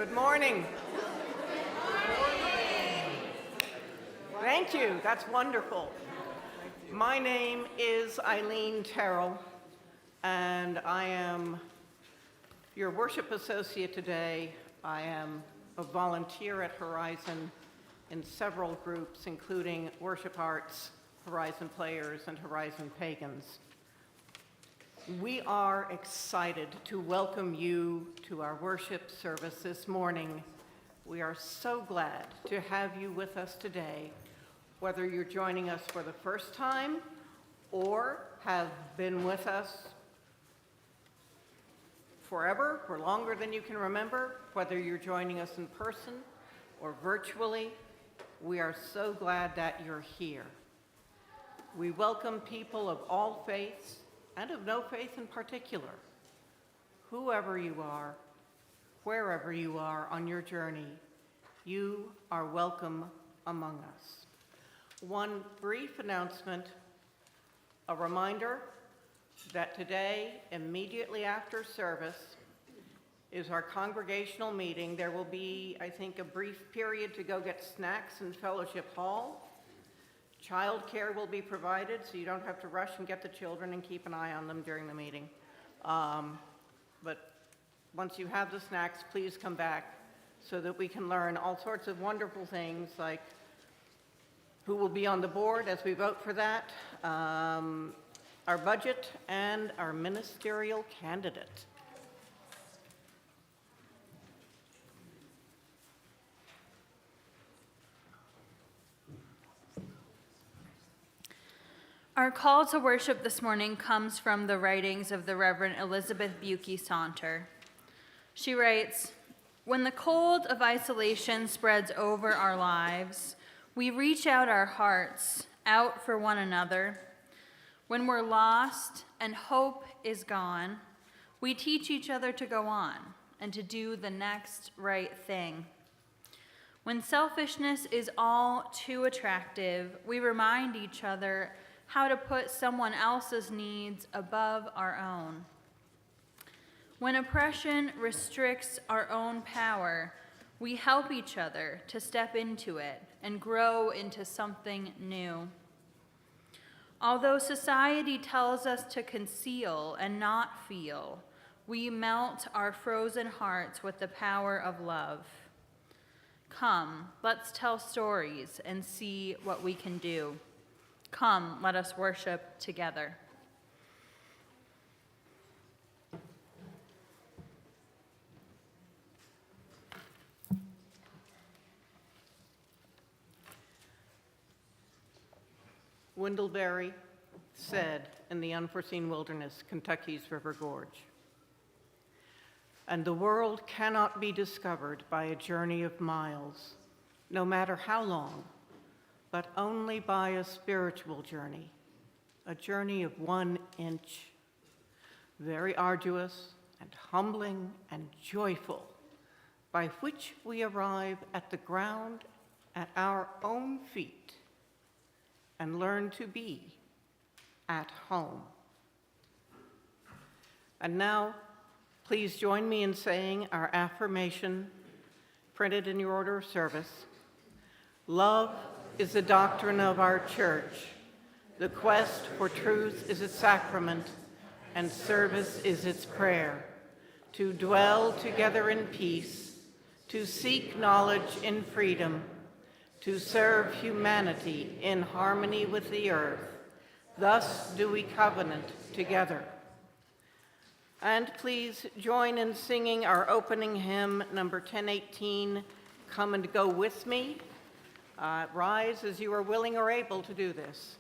Good morning. Thank you. That's wonderful. My name is Eileen Terrell, and I am your worship associate today. I am a volunteer at Horizon in several groups, including Worship Arts, Horizon Players, and Horizon Pagans. We are excited to welcome you to our worship service this morning. We are so glad to have you with us today, whether you're joining us for the first time or have been with us forever, for longer than you can remember, whether you're joining us in person or virtually. We are so glad that you're here. We welcome people of all faiths and of no faith in particular. Whoever you are, wherever you are on your journey, you are welcome among us. One brief announcement, a reminder that today, immediately after service, is our congregational meeting. There will be, I think, a brief period to go get snacks in Fellowship Hall. Childcare will be provided, so you don't have to rush and get the children and keep an eye on them during the meeting. But once you have the snacks, please come back so that we can learn all sorts of wonderful things, like who will be on the board as we vote for that, our budget, and our ministerial candidate. Our call to worship this morning comes from the writings of the Reverend Elizabeth Buki Saunter. She writes, "When the cold of isolation spreads over our lives, we reach out our hearts out for one another. When we're lost and hope is gone, we teach each other to go on and to do the next right thing. When selfishness is all too attractive, we remind each other how to put someone else's needs above our own. When oppression restricts our own power, we help each other to step into it and grow into something new. Although society tells us to conceal and not feel, we melt our frozen hearts with the power of love. Come, let's tell stories and see what we can do. Come, let us worship together." Wendell said in The Unforeseen Wilderness, Kentucky's River Gorge, "And the world cannot be discovered by a journey of miles, no matter how long, but only by a spiritual journey, a journey of 1 inch, very arduous and humbling and joyful, by which we arrive at the ground at our own feet and learn to be at home." And now, please join me in saying our affirmation printed in your order of service. Love is the doctrine of our church. The quest for truth is its sacrament, and service is its prayer. To dwell together in peace, to seek knowledge in freedom, to serve humanity in harmony with the earth. Thus do we covenant together. And please join in singing our opening hymn, number 1018, "Come and Go With Me." Rise as you are willing or able to do this.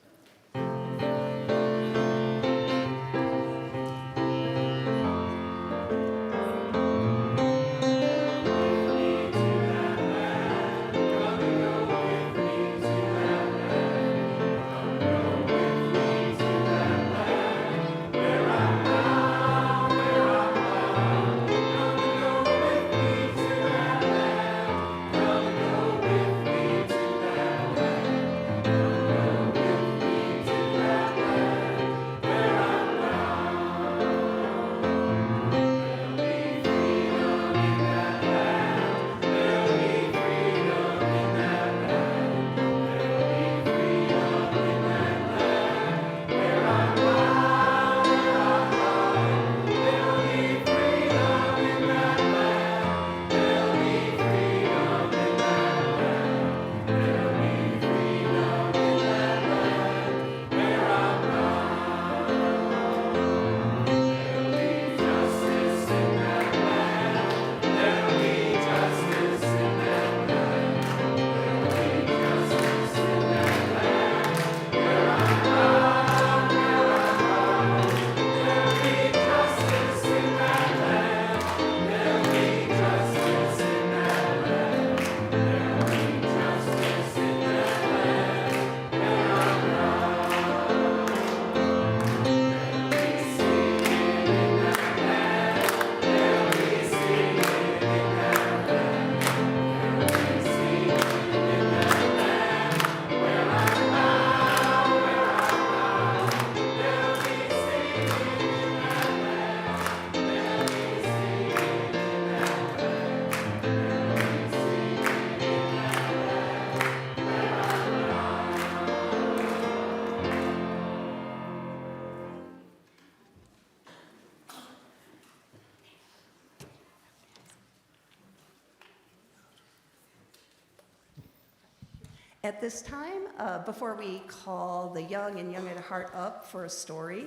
At this time, before we call the young and young at heart up for a story,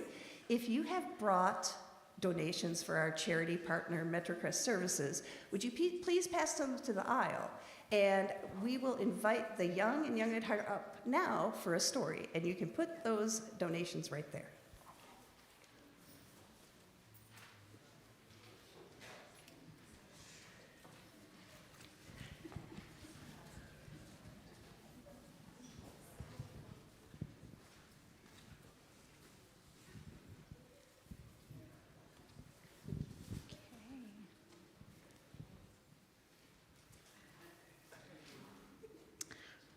if you have brought donations for our charity partner, MetroCrest Services, would you please pass them to the aisle? And we will invite the young and young at heart up now for a story, and you can put those donations right there.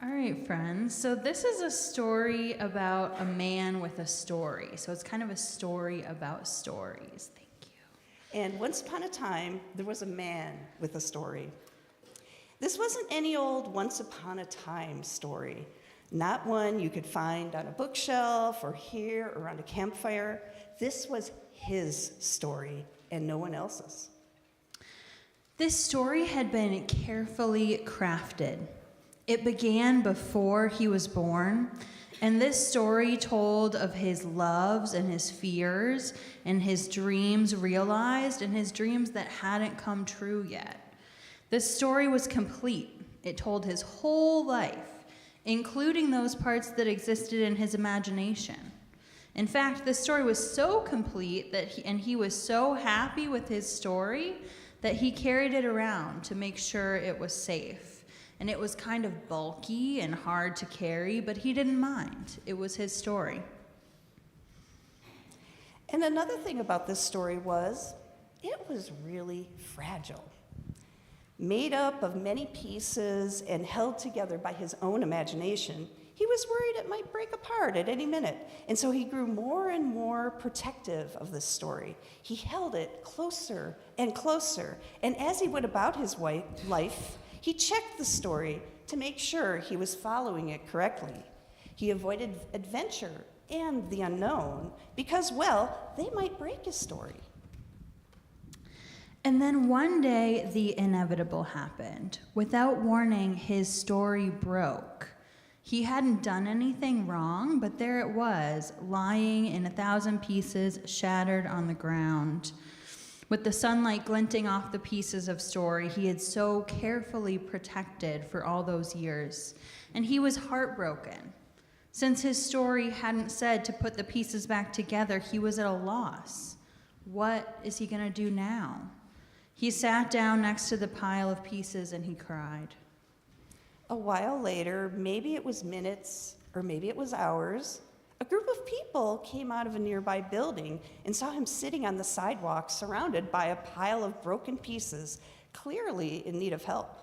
All right, friends. So this is a story about a man with a story. So it's kind of a story about stories. Thank you. And once upon a time, there was a man with a story. This wasn't any old once upon a time story, not one you could find on a bookshelf or here or around a campfire. This was his story and no one else's. This story had been carefully crafted. It began before he was born, and this story told of his loves and his fears and his dreams realized and his dreams that hadn't come true yet. This story was complete. It told his whole life, including those parts that existed in his imagination. In fact, this story was so complete that he was so happy with his story that he carried it around to make sure it was safe. And it was kind of bulky and hard to carry, but he didn't mind. It was his story. And another thing about this story was, it was really fragile. Made up of many pieces and held together by his own imagination, he was worried it might break apart at any minute. And so he grew more and more protective of this story. He held it closer and closer. And as he went about his life, he checked the story to make sure he was following it correctly. He avoided adventure and the unknown because, well, they might break his story. And then one day, the inevitable happened. Without warning, his story broke. He hadn't done anything wrong, but there it was, lying in 1,000 pieces, shattered on the ground. With the sunlight glinting off the pieces of story he had so carefully protected for all those years. And he was heartbroken. Since his story hadn't said to put the pieces back together, he was at a loss. What is he going to do now? He sat down next to the pile of pieces and he cried. A while later, maybe it was minutes or maybe it was hours, a group of people came out of a nearby building and saw him sitting on the sidewalk surrounded by a pile of broken pieces, clearly in need of help.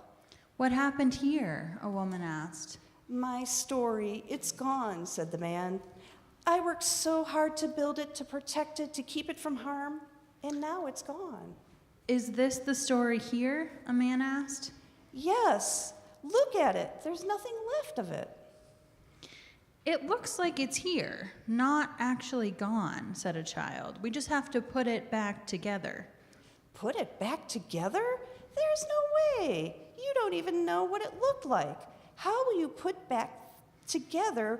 What happened here? A woman asked. My story, it's gone, said the man. I worked so hard to build it, to protect it, to keep it from harm, and now it's gone. Is this the story here? A man asked. Yes, look at it. There's nothing left of it. It looks like it's here, not actually gone, said a child. We just have to put it back together. Put it back together? There's no way. You don't even know what it looked like. How will you put back together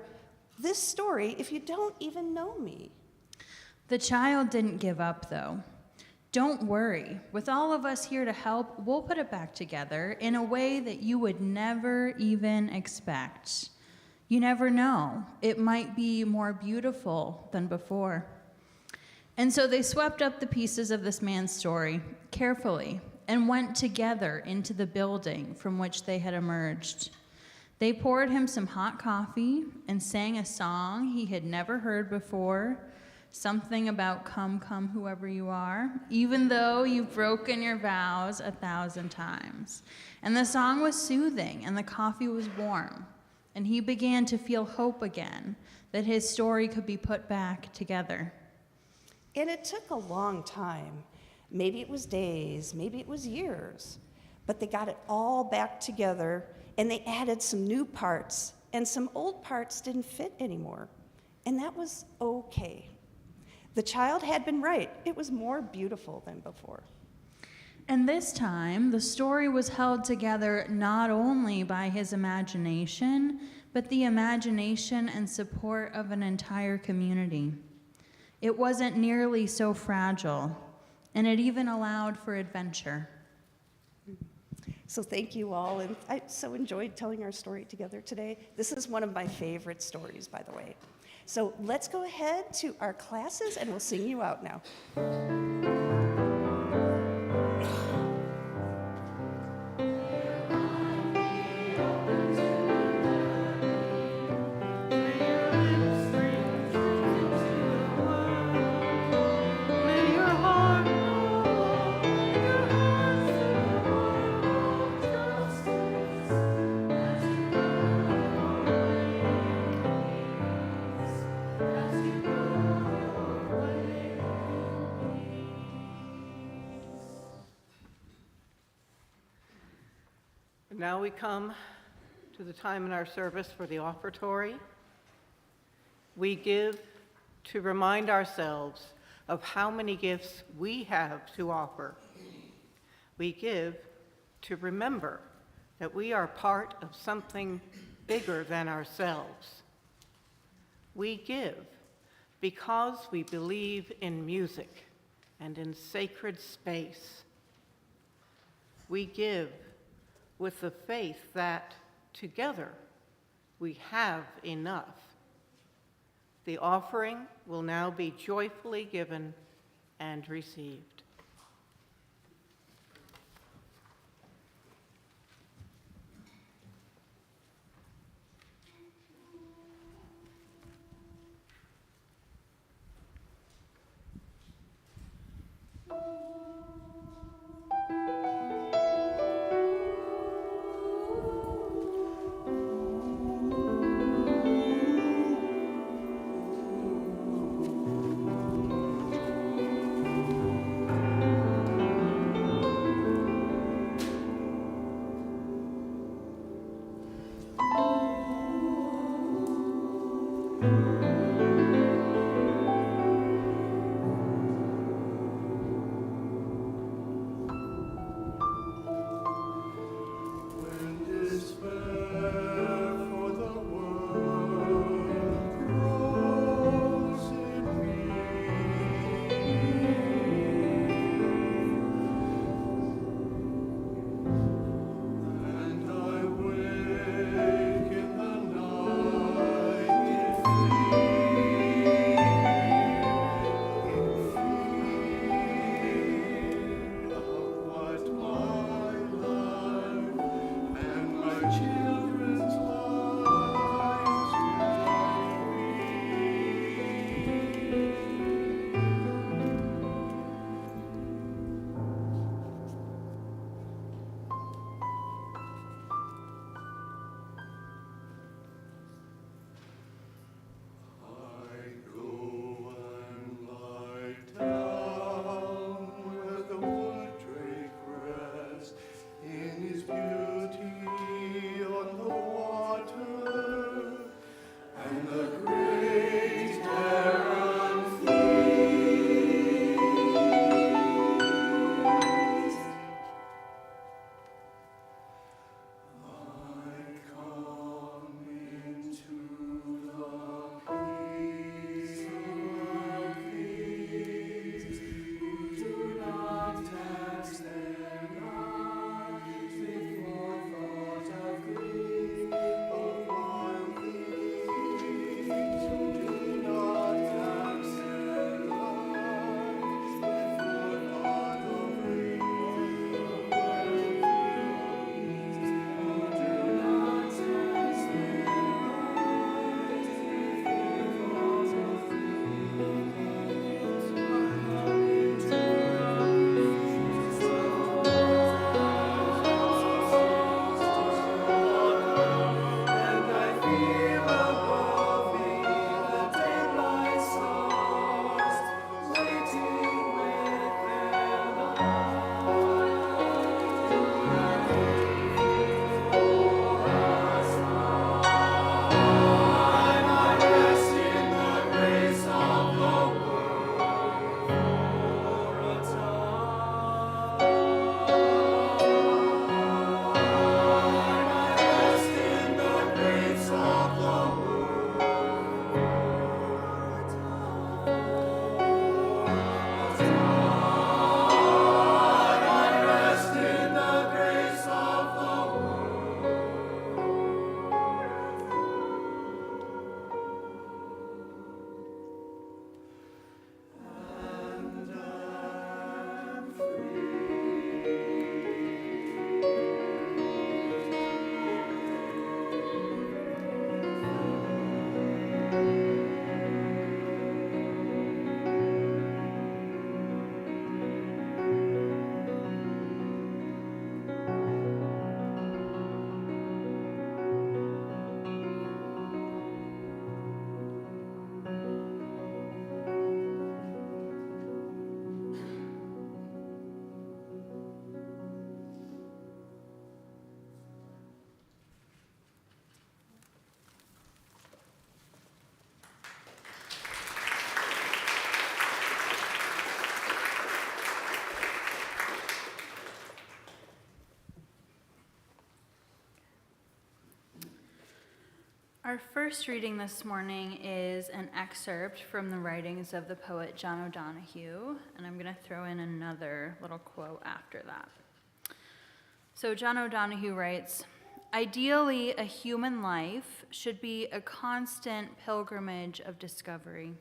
this story if you don't even know me? The child didn't give up, though. Don't worry. With all of us here to help, we'll put it back together in a way that you would never even expect. You never know. It might be more beautiful than before. And so they swept up the pieces of this man's story carefully and went together into the building from which they had emerged. They poured him some hot coffee and sang a song he had never heard before, something about come, come, whoever you are, even though you've broken your vows 1,000 times. And the song was soothing and the coffee was warm. And he began to feel hope again, that his story could be put back together. And it took a long time. Maybe it was days, maybe it was years. But they got it all back together, and they added some new parts, and some old parts didn't fit anymore. And that was okay. The child had been right. It was more beautiful than before. And this time, the story was held together not only by his imagination, but the imagination and support of an entire community. It wasn't nearly so fragile, and it even allowed for adventure. So thank you all, and I so enjoyed telling our story together today. This is one of my favorite stories, by the way. So let's go ahead to our classes, and we'll sing you out now. Now we come to the time in our service for the offertory. We give to remind ourselves of how many gifts we have to offer. We give to remember that we are part of something bigger than ourselves. We give because we believe in music and in sacred space. We give with the faith that together we have enough. The offering will now be joyfully given and received. Our first reading this morning is an excerpt from the writings of the poet John O'Donohue, and I'm going to throw in another little quote after that. So John O'Donohue writes, "Ideally, a human life should be a constant pilgrimage of discovery.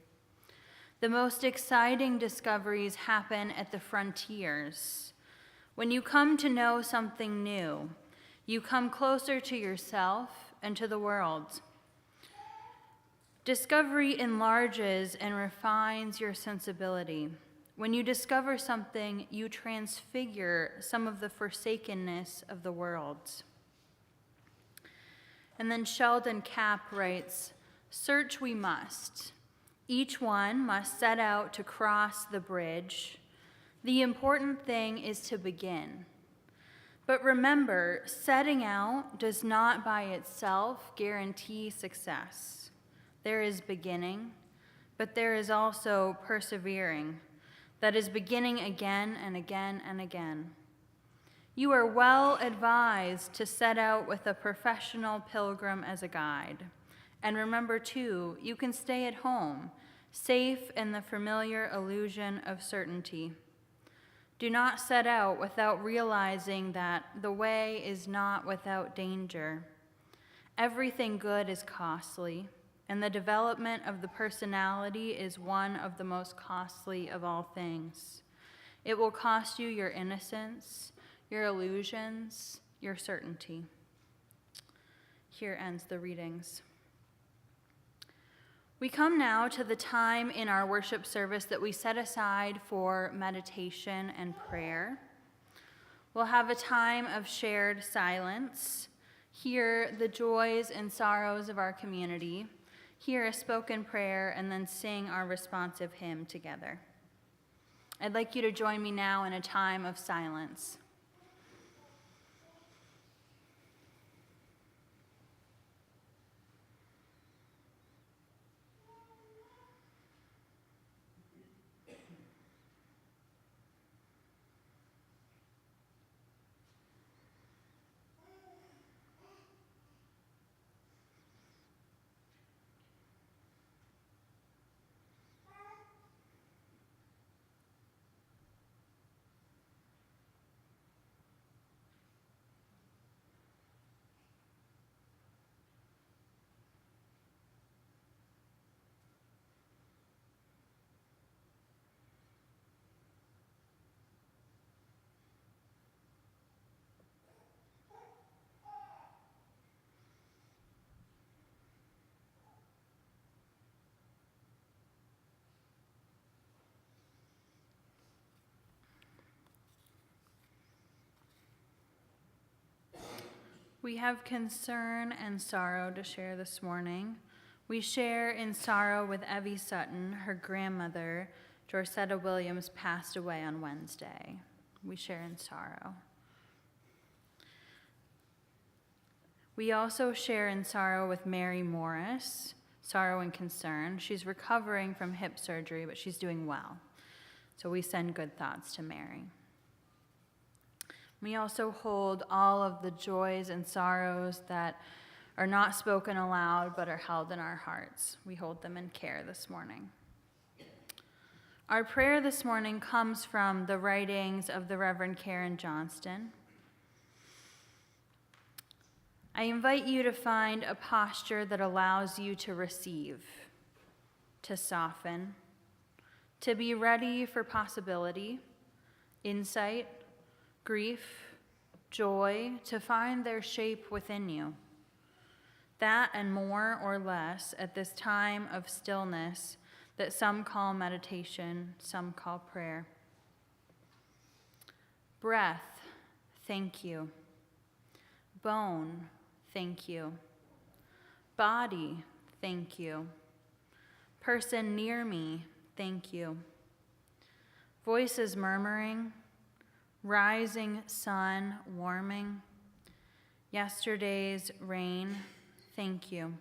The most exciting discoveries happen at the frontiers. When you come to know something new, you come closer to yourself and to the world. Discovery enlarges and refines your sensibility. When you discover something, you transfigure some of the forsakenness of the world." And then Sheldon Capp writes, "Search we must. Each one must set out to cross the bridge. The important thing is to begin. But remember, setting out does not by itself guarantee success. There is beginning, but there is also persevering. That is beginning again and again and again. You are well advised to set out with a professional pilgrim as a guide. And remember, too, you can stay at home, safe in the familiar illusion of certainty. Do not set out without realizing that the way is not without danger. Everything good is costly, and the development of the personality is one of the most costly of all things. It will cost you your innocence, your illusions, your certainty." Here ends the readings. We come now to the time in our worship service that we set aside for meditation and prayer. We'll have a time of shared silence, hear the joys and sorrows of our community, hear a spoken prayer, and then sing our responsive hymn together. I'd like you to join me now in a time of silence. We have concern and sorrow to share this morning. We share in sorrow with Evie Sutton. Her grandmother, Dorcetta Williams, passed away on Wednesday. We share in sorrow. We also share in sorrow with Mary Morris, sorrow and concern. She's recovering from hip surgery, but she's doing well. So we send good thoughts to Mary. We also hold all of the joys and sorrows that are not spoken aloud but are held in our hearts. We hold them in care this morning. Our prayer this morning comes from the writings of the Reverend Karen Johnston. I invite you to find a posture that allows you to receive, to soften, to be ready for possibility, insight, grief, joy, to find their shape within you. That and more or less at this time of stillness that some call meditation, some call prayer. Breath, thank you. Bone, thank you. Body, thank you. Person near me, thank you. Voices murmuring, rising sun warming, yesterday's rain, thank you.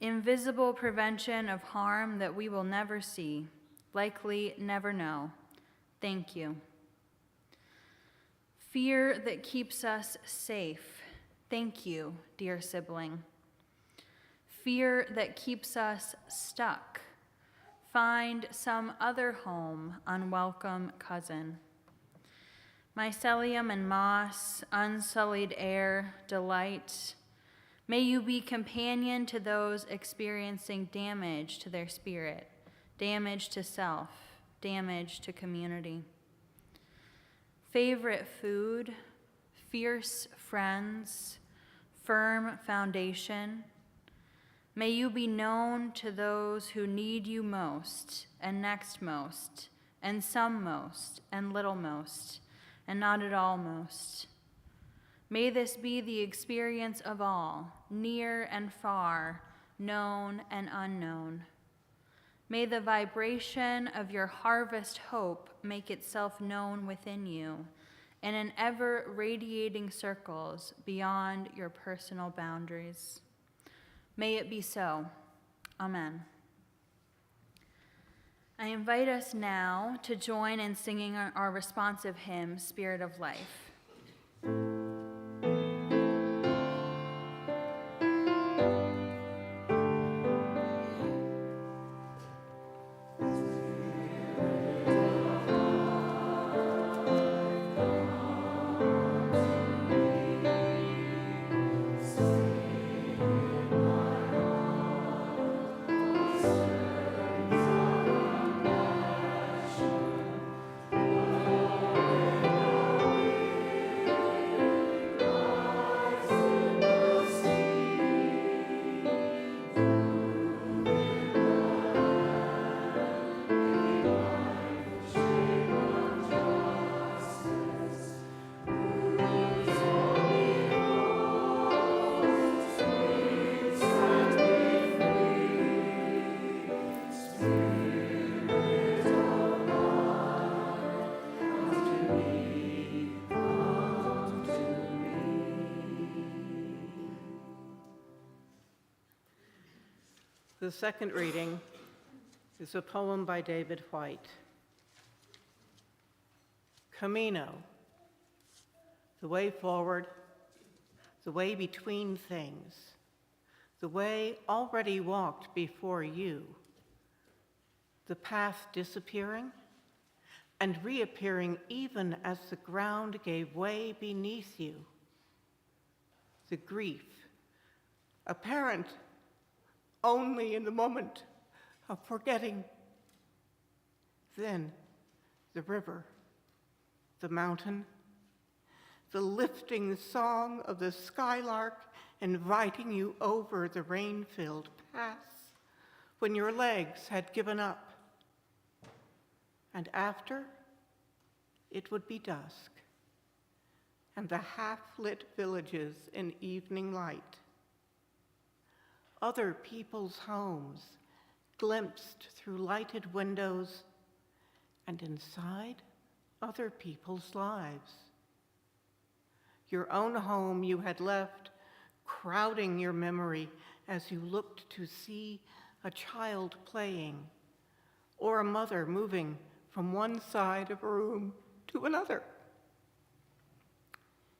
Invisible prevention of harm that we will never see, likely never know, thank you. Fear that keeps us safe, thank you, dear sibling. fear that keeps us stuck. Find some other home, unwelcome cousin. Mycelium and moss, unsullied air, delight. May you be companion to those experiencing damage to their spirit, damage to self, damage to community. Favorite food, fierce friends, firm foundation. May you be known to those who need you most, and next most, and some most, and little most, and not at all most. May this be the experience of all, near and far, known and unknown. May the vibration of your harvest hope make itself known within you and in ever radiating circles beyond your personal boundaries. May it be so. Amen. I invite us now to join in singing our responsive hymn, Spirit of Life. The second reading is a poem by David White. Camino, the way forward, the way between things, the way already walked before you, the path disappearing and reappearing even as the ground gave way beneath you, the grief, apparent only in the moment of forgetting. Then the river, the mountain, the lifting song of the skylark inviting you over the rain-filled pass when your legs had given up. And after, it would be dusk, and the half-lit villages in evening light. Other people's homes glimpsed through lighted windows, and inside, other people's lives. Your own home you had left crowding your memory as you looked to see a child playing or a mother moving from one side of a room to another.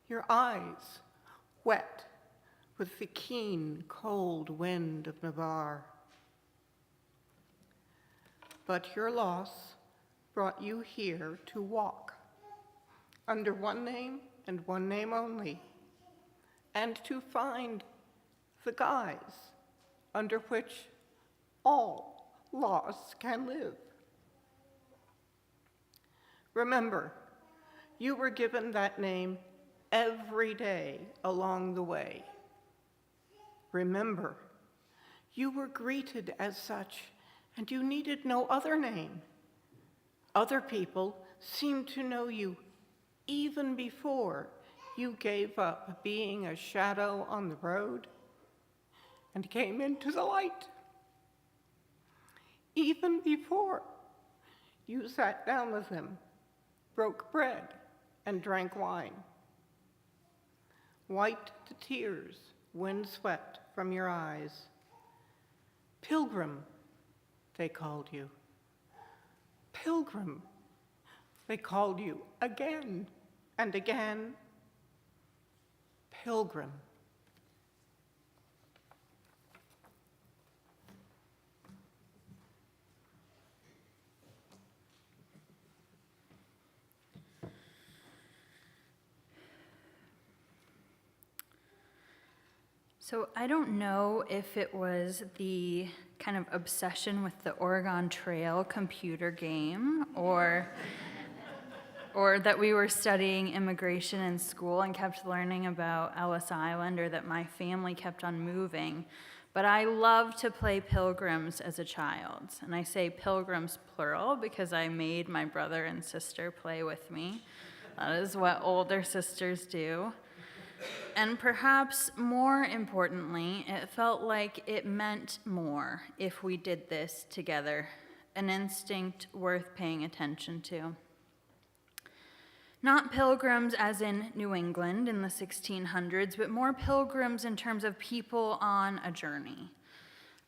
Your eyes wet with the keen, cold wind of Navarre. But your loss brought you here to walk under one name and one name only, and to find the guise under which all loss can live. Remember, you were given that name every day along the way. Remember, you were greeted as such, and you needed no other name. Other people seemed to know you even before you gave up being a shadow on the road and came into the light. Even before you sat down with them, broke bread, and drank wine. Wiped the tears windswept from your eyes. Pilgrim, they called you. Pilgrim, they called you again and again. Pilgrim. So I don't know if it was the kind of obsession with the Oregon Trail computer game or that we were studying immigration in school and kept learning about Ellis Island, or that my family kept on moving. But I loved to play Pilgrims as a child. And I say Pilgrims plural because I made my brother and sister play with me. That is what older sisters do. And perhaps more importantly, it felt like it meant more if we did this together, an instinct worth paying attention to. Not pilgrims as in New England in the 1600s, but more pilgrims in terms of people on a journey.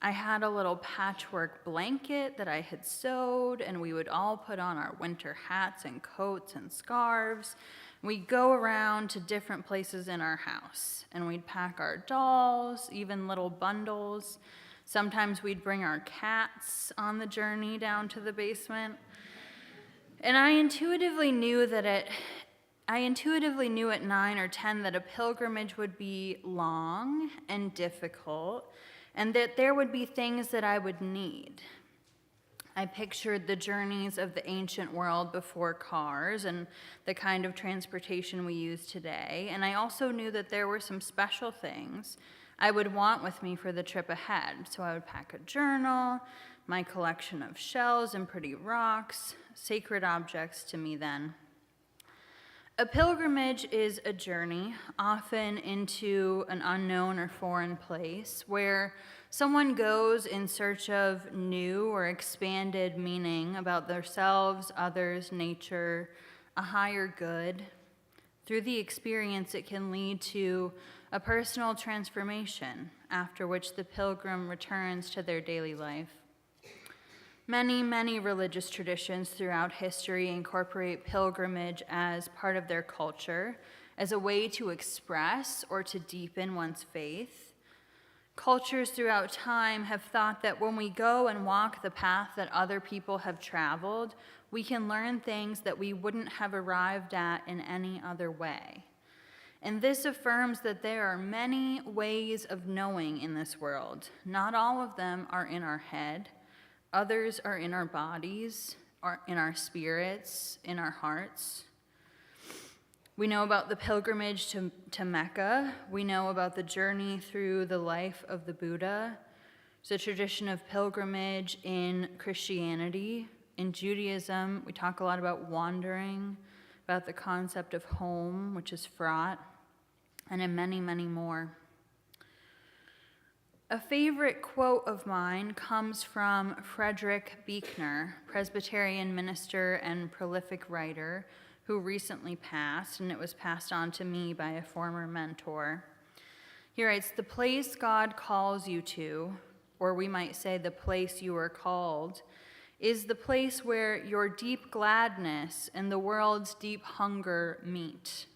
I had a little patchwork blanket that I had sewed, and we would all put on our winter hats and coats and scarves. We'd go around to different places in our house, and we'd pack our dolls, even little bundles. Sometimes we'd bring our cats on the journey down to the basement. And I intuitively knew at 9 or 10 that a pilgrimage would be long and difficult, and that there would be things that I would need. I pictured the journeys of the ancient world before cars and the kind of transportation we use today, and I also knew that there were some special things I would want with me for the trip ahead. So I would pack a journal, my collection of shells and pretty rocks, sacred objects to me then. A pilgrimage is a journey, often into an unknown or foreign place, where someone goes in search of new or expanded meaning about themselves, others, nature, a higher good. Through the experience, it can lead to a personal transformation, after which the pilgrim returns to their daily life. Many, many religious traditions throughout history incorporate pilgrimage as part of their culture, as a way to express or to deepen one's faith. Cultures throughout time have thought that when we go and walk the path that other people have traveled, we can learn things that we wouldn't have arrived at in any other way. And this affirms that there are many ways of knowing in this world. Not all of them are in our head. Others are in our bodies, are in our spirits, in our hearts. We know about the pilgrimage to Mecca. We know about the journey through the life of the Buddha. There's a tradition of pilgrimage in Christianity. In Judaism, we talk a lot about wandering, about the concept of home, which is fraught, and in many, many more. A favorite quote of mine comes from Frederick Buechner, Presbyterian minister and prolific writer, who recently passed, and it was passed on to me by a former mentor. He writes, "The place God calls you to, or we might say the place you are called, is the place where your deep gladness and the world's deep hunger meet."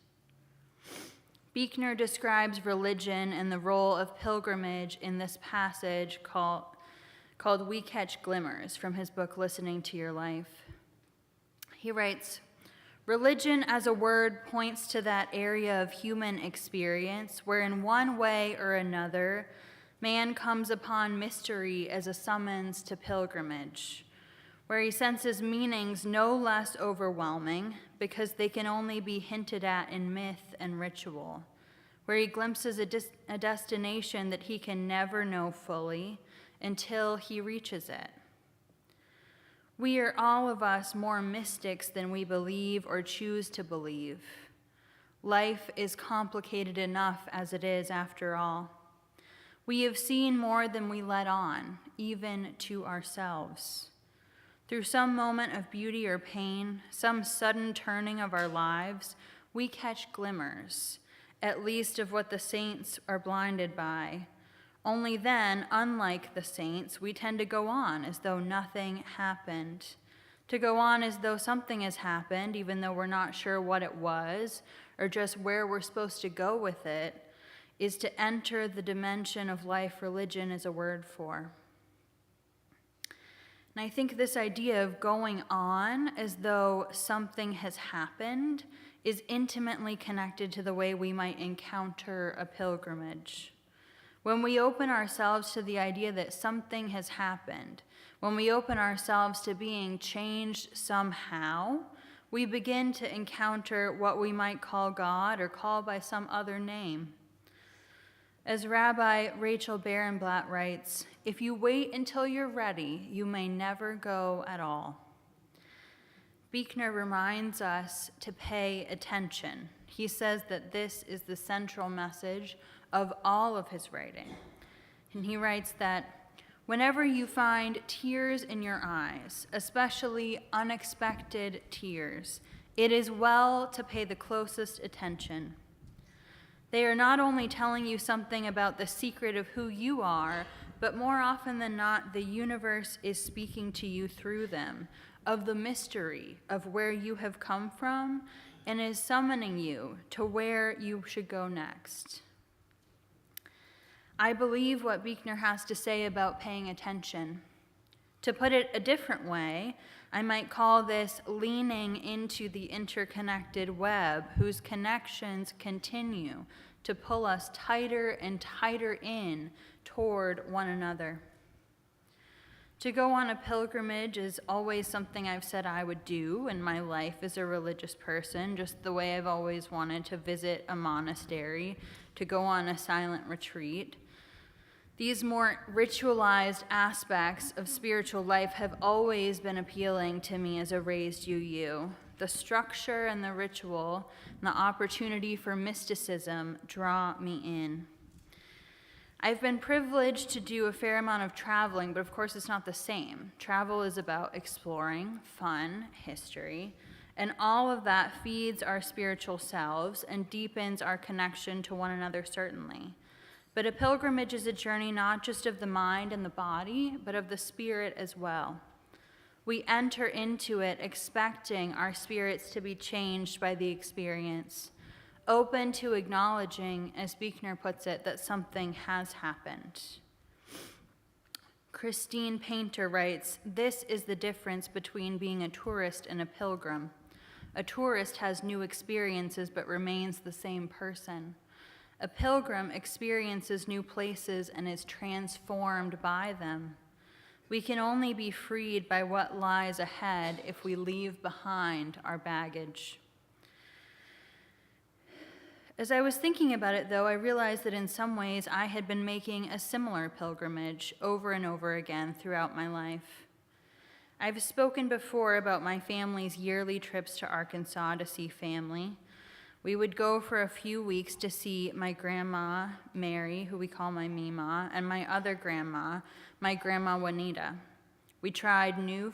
Buechner describes religion and the role of pilgrimage in this passage called We Catch Glimmers from his book, Listening to Your Life. He writes, "Religion as a word points to that area of human experience where in one way or another, man comes upon mystery as a summons to pilgrimage, where he senses meanings no less overwhelming because they can only be hinted at in myth and ritual, where he glimpses a destination that he can never know fully until he reaches it. We are all of us more mystics than we believe or choose to believe. Life is complicated enough as it is, after all. We have seen more than we let on, even to ourselves. Through some moment of beauty or pain, some sudden turning of our lives, we catch glimmers, at least of what the saints are blinded by. Only then, unlike the saints, we tend to go on as though nothing happened, to go on as though something has happened, even though we're not sure what it was or just where we're supposed to go with it, is to enter the dimension of life religion is a word for. And I think this idea of going on as though something has happened is intimately connected to the way we might encounter a pilgrimage. When we open ourselves to the idea that something has happened, when we open ourselves to being changed somehow, we begin to encounter what we might call God or call by some other name. As Rabbi Rachel Barenblatt writes, if you wait until you're ready, you may never go at all. Buechner reminds us to pay attention. He says that this is the central message of all of his writing. And he writes that whenever you find tears in your eyes, especially unexpected tears, it is well to pay the closest attention. They are not only telling you something about the secret of who you are, but more often than not, the universe is speaking to you through them, of the mystery of where you have come from, and is summoning you to where you should go next. I believe what Buechner has to say about paying attention. To put it a different way, I might call this leaning into the interconnected web whose connections continue to pull us tighter and tighter in toward one another. To go on a pilgrimage is always something I've said I would do in my life as a religious person, just the way I've always wanted to visit a monastery, to go on a silent retreat. These more ritualized aspects of spiritual life have always been appealing to me as a raised UU. The structure and the ritual and the opportunity for mysticism draw me in. I've been privileged to do a fair amount of traveling, but of course it's not the same. Travel is about exploring, fun, history, and all of that feeds our spiritual selves and deepens our connection to one another, certainly. But a pilgrimage is a journey not just of the mind and the body, but of the spirit as well. We enter into it expecting our spirits to be changed by the experience, open to acknowledging, as Buechner puts it, that something has happened. Christine Painter writes, "This is the difference between being a tourist and a pilgrim. A tourist has new experiences but remains the same person. A pilgrim experiences new places and is transformed by them. We can only be freed by what lies ahead if we leave behind our baggage." As I was thinking about it, though, I realized that in some ways I had been making a similar pilgrimage over and over again throughout my life. I've spoken before about my family's yearly trips to Arkansas to see family. We would go for a few weeks to see my grandma, Mary, who we call my Mima, and my other grandma, my grandma Juanita. We tried new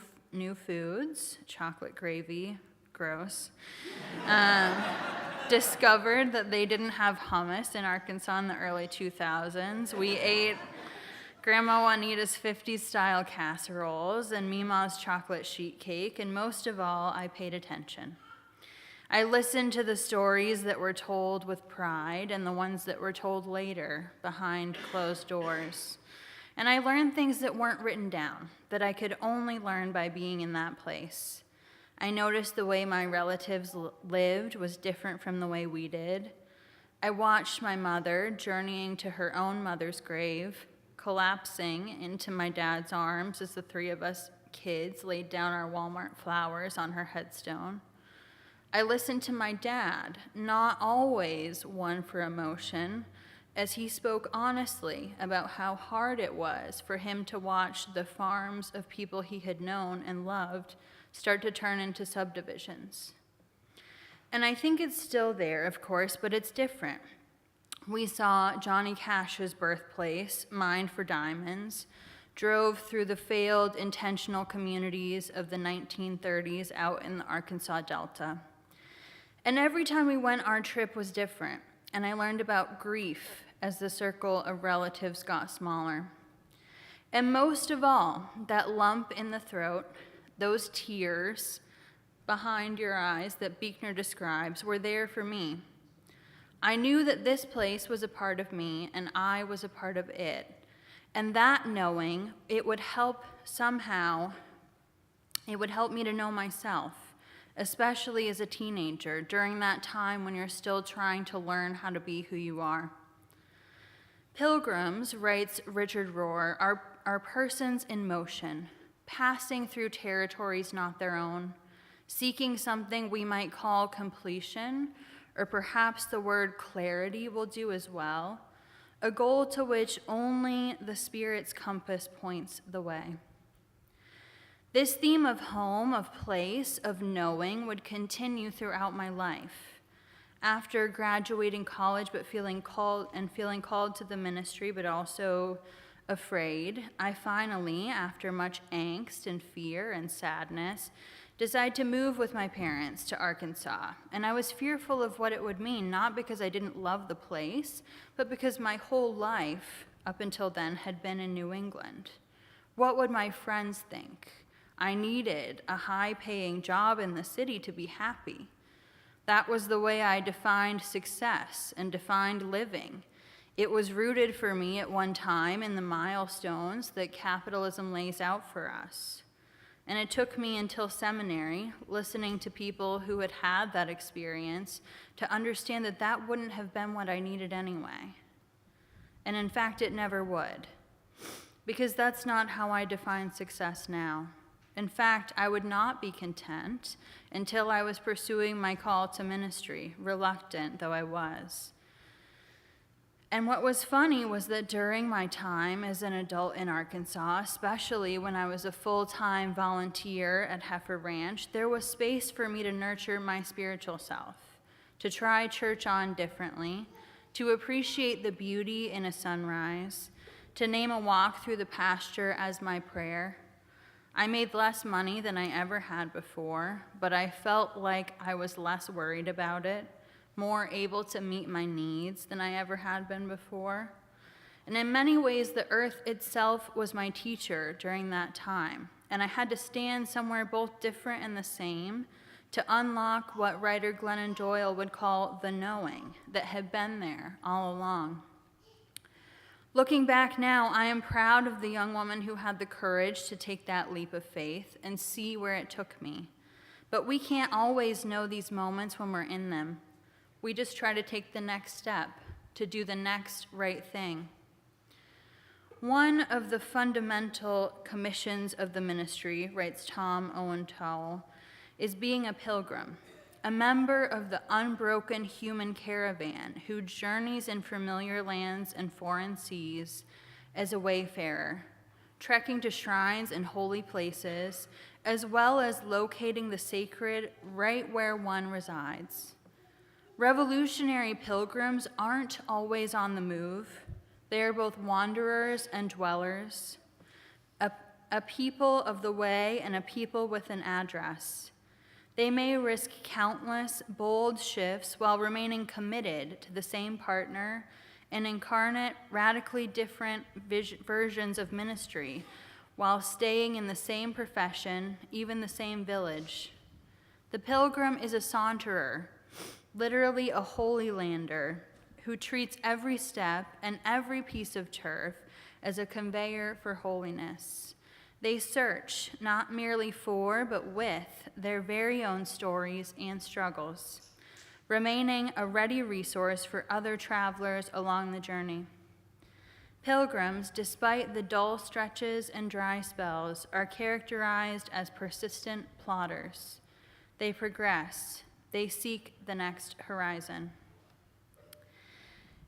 foods, chocolate gravy, gross. Discovered that they didn't have hummus in Arkansas in the early 2000s. We ate Grandma Juanita's 50s style casseroles and Mima's chocolate sheet cake, and most of all, I paid attention. I listened to the stories that were told with pride and the ones that were told later behind closed doors. And I learned things that weren't written down, that I could only learn by being in that place. I noticed the way my relatives lived was different from the way we did. I watched my mother journeying to her own mother's grave, collapsing into my dad's arms as the three of us kids laid down our Walmart flowers on her headstone. I listened to my dad, not always one for emotion, as he spoke honestly about how hard it was for him to watch the farms of people he had known and loved start to turn into subdivisions. And I think it's still there, of course, but it's different. We saw Johnny Cash's birthplace, mined for diamonds, drove through the failed intentional communities of the 1930s out in the Arkansas Delta. And every time we went, our trip was different, and I learned about grief as the circle of relatives got smaller. And most of all, that lump in the throat, those tears behind your eyes that Buechner describes were there for me. I knew that this place was a part of me and I was a part of it. And that knowing, it would help me to know myself, especially as a teenager, during that time when you're still trying to learn how to be who you are. Pilgrims, writes Richard Rohr, are persons in motion, passing through territories not their own, seeking something we might call completion, or perhaps the word clarity will do as well, a goal to which only the Spirit's compass points the way. This theme of home, of place, of knowing would continue throughout my life. After graduating college but feeling called to the ministry but also afraid, I finally, after much angst and fear and sadness, decided to move with my parents to Arkansas. And I was fearful of what it would mean, not because I didn't love the place, but because my whole life up until then had been in New England. What would my friends think? I needed a high-paying job in the city to be happy. That was the way I defined success and defined living. It was rooted for me at one time in the milestones that capitalism lays out for us. And it took me until seminary, listening to people who had had that experience, to understand that that wouldn't have been what I needed anyway. And in fact, it never would. Because that's not how I define success now. In fact, I would not be content until I was pursuing my call to ministry, reluctant though I was. And what was funny was that during my time as an adult in Arkansas, especially when I was a full-time volunteer at Heifer Ranch, there was space for me to nurture my spiritual self, to try church on differently, to appreciate the beauty in a sunrise, to name a walk through the pasture as my prayer. I made less money than I ever had before, but I felt like I was less worried about it, more able to meet my needs than I ever had been before. And in many ways, the earth itself was my teacher during that time, and I had to stand somewhere both different and the same to unlock what writer Glennon Doyle would call the knowing that had been there all along. Looking back now, I am proud of the young woman who had the courage to take that leap of faith and see where it took me. But we can't always know these moments when we're in them. We just try to take the next step, to do the next right thing. One of the fundamental commissions of the ministry, writes Tom Owen Towle, is being a pilgrim, a member of the unbroken human caravan who journeys in familiar lands and foreign seas as a wayfarer, trekking to shrines and holy places, as well as locating the sacred right where one resides. Revolutionary pilgrims aren't always on the move. They are both wanderers and dwellers, a people of the way and a people with an address. They may risk countless, bold shifts while remaining committed to the same partner and incarnate radically different versions of ministry while staying in the same profession, even the same village. The pilgrim is a saunterer, literally a holy lander, who treats every step and every piece of turf as a conveyor for holiness. They search, not merely for, but with, their very own stories and struggles, remaining a ready resource for other travelers along the journey. Pilgrims, despite the dull stretches and dry spells, are characterized as persistent plodders. They progress. They seek the next horizon.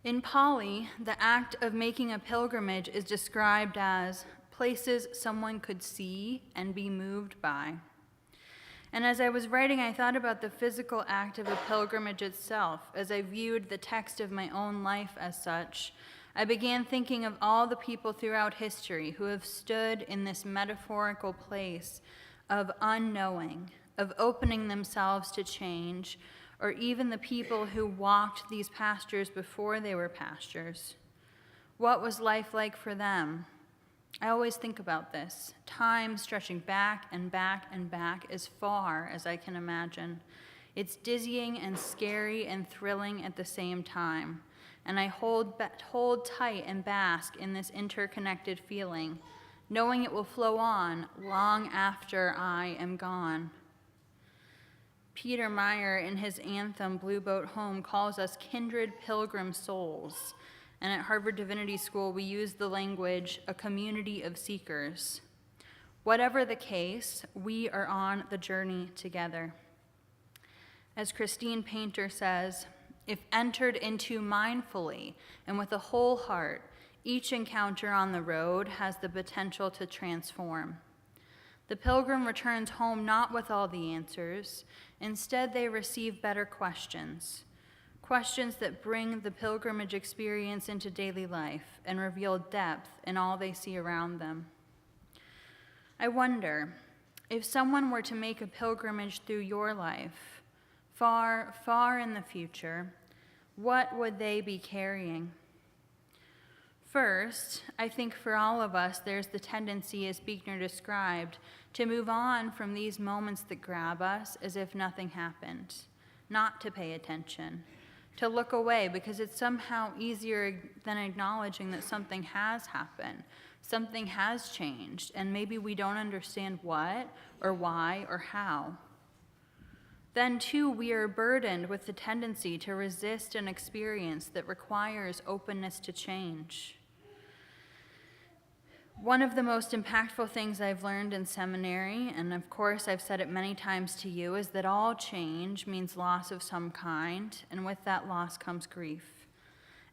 In Pali, the act of making a pilgrimage is described as places someone could see and be moved by. And as I was writing, I thought about the physical act of a pilgrimage itself. As I viewed the text of my own life as such, I began thinking of all the people throughout history who have stood in this metaphorical place of unknowing, of opening themselves to change, or even the people who walked these pastures before they were pastures. What was life like for them? I always think about this, time stretching back and back and back as far as I can imagine. It's dizzying and scary and thrilling at the same time, and I hold tight and bask in this interconnected feeling, knowing it will flow on long after I am gone. Peter Meyer, in his anthem, Blue Boat Home, calls us kindred pilgrim souls, And at Harvard Divinity School, we use the language, a community of seekers. Whatever the case, we are on the journey together. As Christine Painter says, if entered into mindfully and with a whole heart, each encounter on the road has the potential to transform. The pilgrim returns home not with all the answers. Instead, they receive better questions, questions that bring the pilgrimage experience into daily life and reveal depth in all they see around them. I wonder, if someone were to make a pilgrimage through your life, far, far in the future, what would they be carrying? First, I think for all of us, there's the tendency, as Buechner described, to move on from these moments that grab us as if nothing happened, not to pay attention, to look away because it's somehow easier than acknowledging that something has happened, something has changed, and maybe we don't understand what or why or how. Then, too, we are burdened with the tendency to resist an experience that requires openness to change. One of the most impactful things I've learned in seminary, and of course I've said it many times to you, is that all change means loss of some kind, and with that loss comes grief.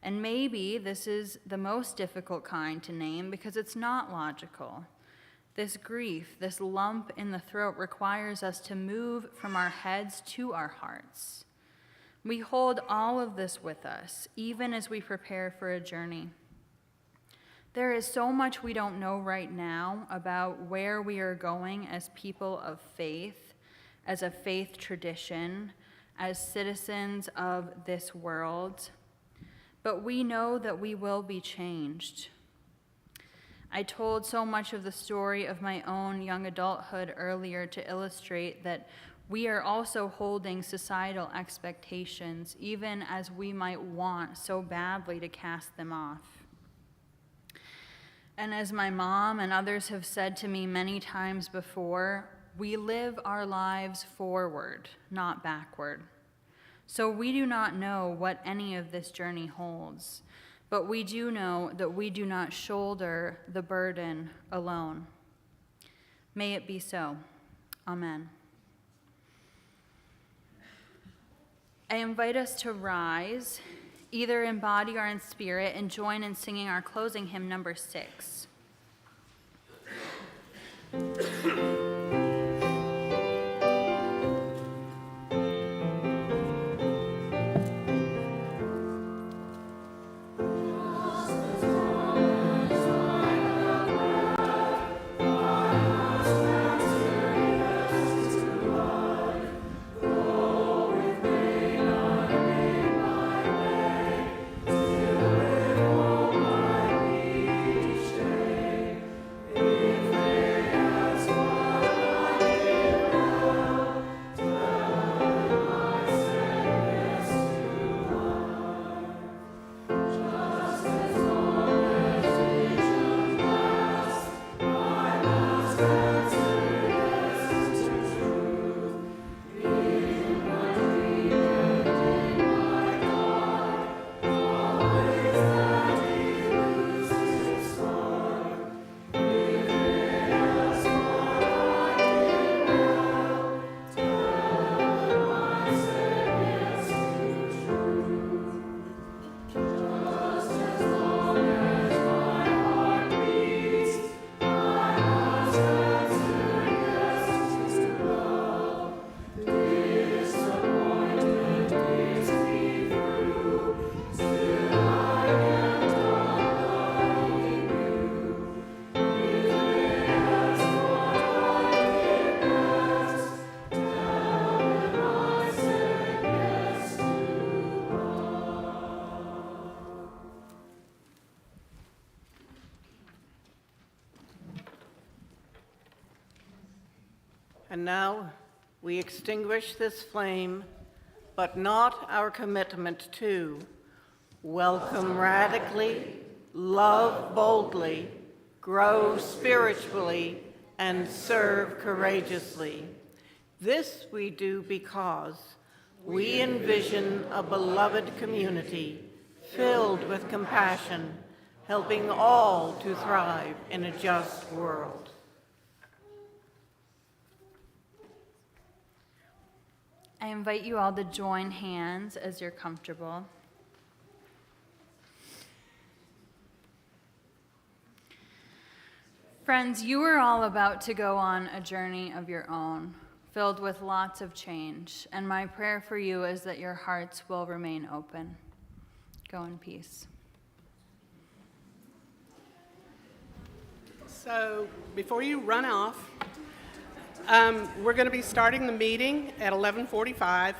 And maybe this is the most difficult kind to name because it's not logical. This grief, this lump in the throat, requires us to move from our heads to our hearts. We hold all of this with us, even as we prepare for a journey. There is so much we don't know right now about where we are going as people of faith, as a faith tradition, as citizens of this world. But we know that we will be changed. I told so much of the story of my own young adulthood earlier to illustrate that we are also holding societal expectations, even as we might want so badly to cast them off. And as my mom and others have said to me many times before, we live our lives forward, not backward. So we do not know what any of this journey holds. But we do know that we do not shoulder the burden alone. May it be so. Amen. I invite us to rise, either in body or in spirit, and join in singing our closing hymn, number 6. And now we extinguish this flame, but not our commitment to welcome radically, love boldly, grow spiritually, and serve courageously. This we do because we envision a beloved community filled with compassion, helping all to thrive in a just world. I invite you all to join hands as you're comfortable. Friends, you are all about to go on a journey of your own, filled with lots of change, and my prayer for you is that your hearts will remain open. Go in peace. So before you run off, we're going to be starting the meeting at 11:45.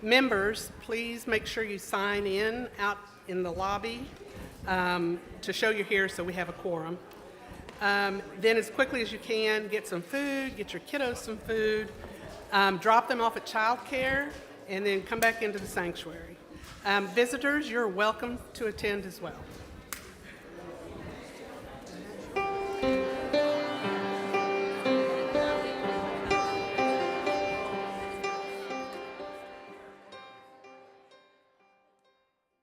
Members, please make sure you sign in out in the lobby to show you're here so we have a quorum. Then as quickly as you can, get some food, get your kiddos some food, drop them off at childcare, and then come back into the sanctuary. Visitors, you're welcome to attend as well.